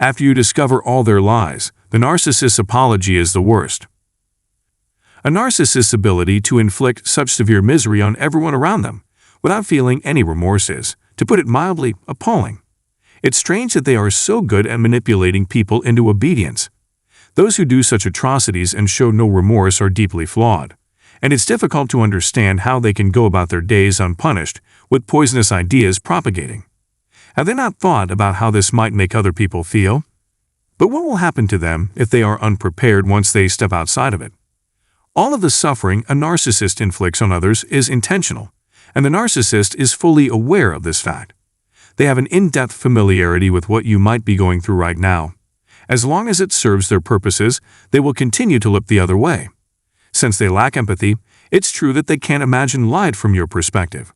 After you discover all their lies, the narcissist's apology is the worst. A narcissist's ability to inflict such severe misery on everyone around them, without feeling any remorse is, to put it mildly, appalling. It's strange that they are so good at manipulating people into obedience. Those who do such atrocities and show no remorse are deeply flawed, and it's difficult to understand how they can go about their days unpunished, with poisonous ideas propagating. Have they not thought about how this might make other people feel? But what will happen to them if they are unprepared once they step outside of it? All of the suffering a narcissist inflicts on others is intentional, and the narcissist is fully aware of this fact. They have an in-depth familiarity with what you might be going through right now. As long as it serves their purposes, they will continue to look the other way. Since they lack empathy, it's true that they can't imagine light from your perspective.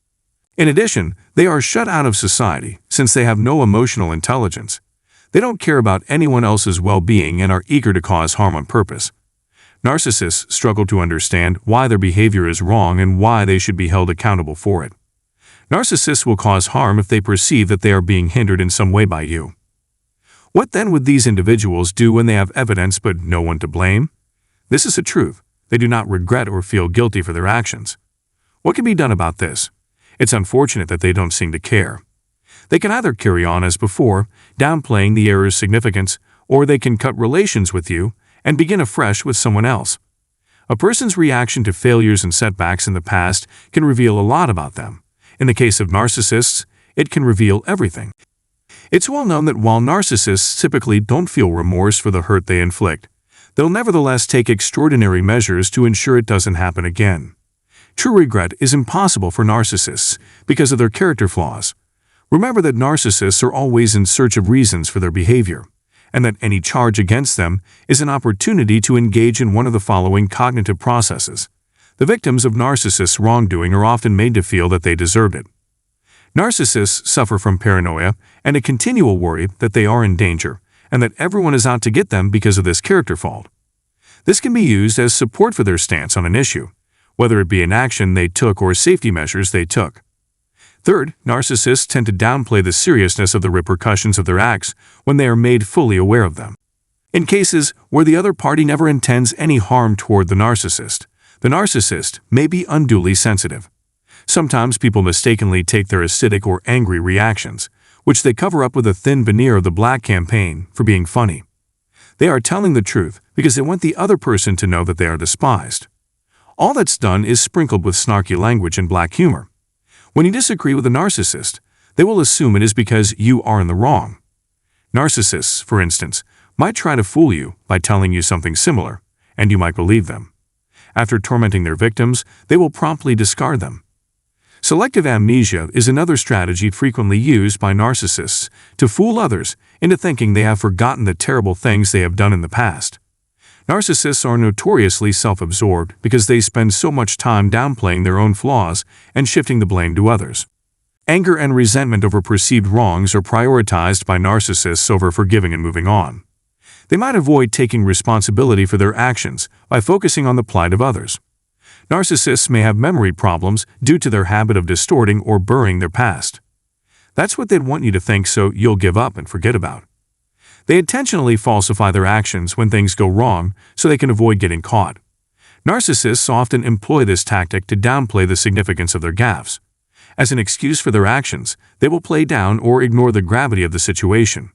In addition, they are shut out of society since they have no emotional intelligence. They don't care about anyone else's well-being and are eager to cause harm on purpose. Narcissists struggle to understand why their behavior is wrong and why they should be held accountable for it. Narcissists will cause harm if they perceive that they are being hindered in some way by you. What then would these individuals do when they have evidence but no one to blame? This is the truth. They do not regret or feel guilty for their actions. What can be done about this? It's unfortunate that they don't seem to care. They can either carry on as before, downplaying the error's significance, or they can cut relations with you and begin afresh with someone else. A person's reaction to failures and setbacks in the past can reveal a lot about them. In the case of narcissists, it can reveal everything. It's well known that while narcissists typically don't feel remorse for the hurt they inflict, they'll nevertheless take extraordinary measures to ensure it doesn't happen again. True regret is impossible for narcissists because of their character flaws. Remember that narcissists are always in search of reasons for their behavior, and that any charge against them is an opportunity to engage in one of the following cognitive processes. The victims of narcissists' wrongdoing are often made to feel that they deserved it. Narcissists suffer from paranoia and a continual worry that they are in danger and that everyone is out to get them because of this character fault. This can be used as support for their stance on an issue, whether it be an action they took or safety measures they took. Third, narcissists tend to downplay the seriousness of the repercussions of their acts when they are made fully aware of them. In cases where the other party never intends any harm toward the narcissist may be unduly sensitive. Sometimes people mistakenly take their acidic or angry reactions, which they cover up with a thin veneer of the black campaign, for being funny. They are telling the truth because they want the other person to know that they are despised. All that's done is sprinkled with snarky language and black humor. When you disagree with a narcissist, they will assume it is because you are in the wrong. Narcissists, for instance, might try to fool you by telling you something similar, and you might believe them. After tormenting their victims, they will promptly discard them. Selective amnesia is another strategy frequently used by narcissists to fool others into thinking they have forgotten the terrible things they have done in the past. Narcissists are notoriously self-absorbed because they spend so much time downplaying their own flaws and shifting the blame to others. Anger and resentment over perceived wrongs are prioritized by narcissists over forgiving and moving on. They might avoid taking responsibility for their actions by focusing on the plight of others. Narcissists may have memory problems due to their habit of distorting or burying their past. That's what they'd want you to think, so you'll give up and forget about. They intentionally falsify their actions when things go wrong so they can avoid getting caught. Narcissists often employ this tactic to downplay the significance of their gaffes. As an excuse for their actions, they will play down or ignore the gravity of the situation.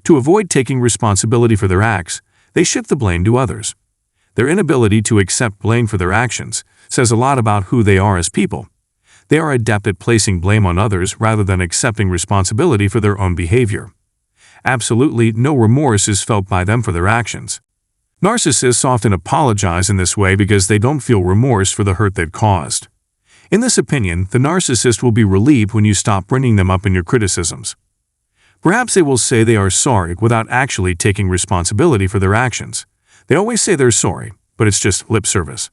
To avoid taking responsibility for their acts, they shift the blame to others. Their inability to accept blame for their actions says a lot about who they are as people. They are adept at placing blame on others rather than accepting responsibility for their own behavior. Absolutely no remorse is felt by them for their actions. Narcissists often apologize in this way because they don't feel remorse for the hurt they've caused. In this opinion, the narcissist will be relieved when you stop bringing them up in your criticisms. Perhaps they will say they are sorry without actually taking responsibility for their actions. They always say they're sorry, but it's just lip service.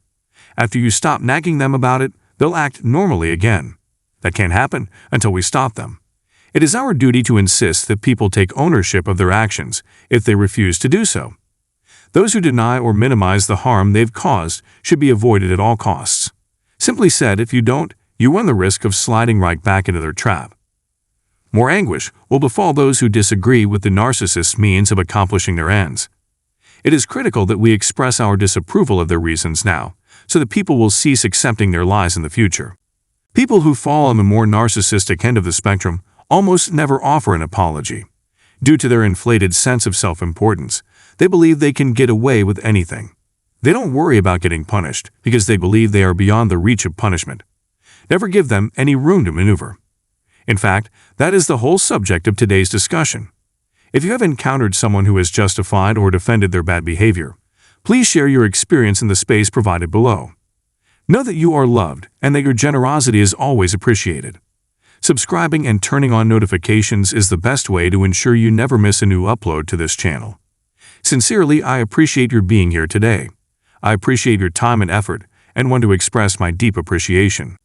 After you stop nagging them about it, they'll act normally again. That can't happen until we stop them. It is our duty to insist that people take ownership of their actions if they refuse to do so. Those who deny or minimize the harm they've caused should be avoided at all costs. Simply said, if you don't, you run the risk of sliding right back into their trap. More anguish will befall those who disagree with the narcissist's means of accomplishing their ends. It is critical that we express our disapproval of their reasons now, so that people will cease accepting their lies in the future. People who fall on the more narcissistic end of the spectrum almost never offer an apology. Due to their inflated sense of self-importance, they believe they can get away with anything. They don't worry about getting punished because they believe they are beyond the reach of punishment. Never give them any room to maneuver. In fact, that is the whole subject of today's discussion. If you have encountered someone who has justified or defended their bad behavior, please share your experience in the space provided below. Know that you are loved and that your generosity is always appreciated. Subscribing and turning on notifications is the best way to ensure you never miss a new upload to this channel. Sincerely, I appreciate your being here today. I appreciate your time and effort and want to express my deep appreciation.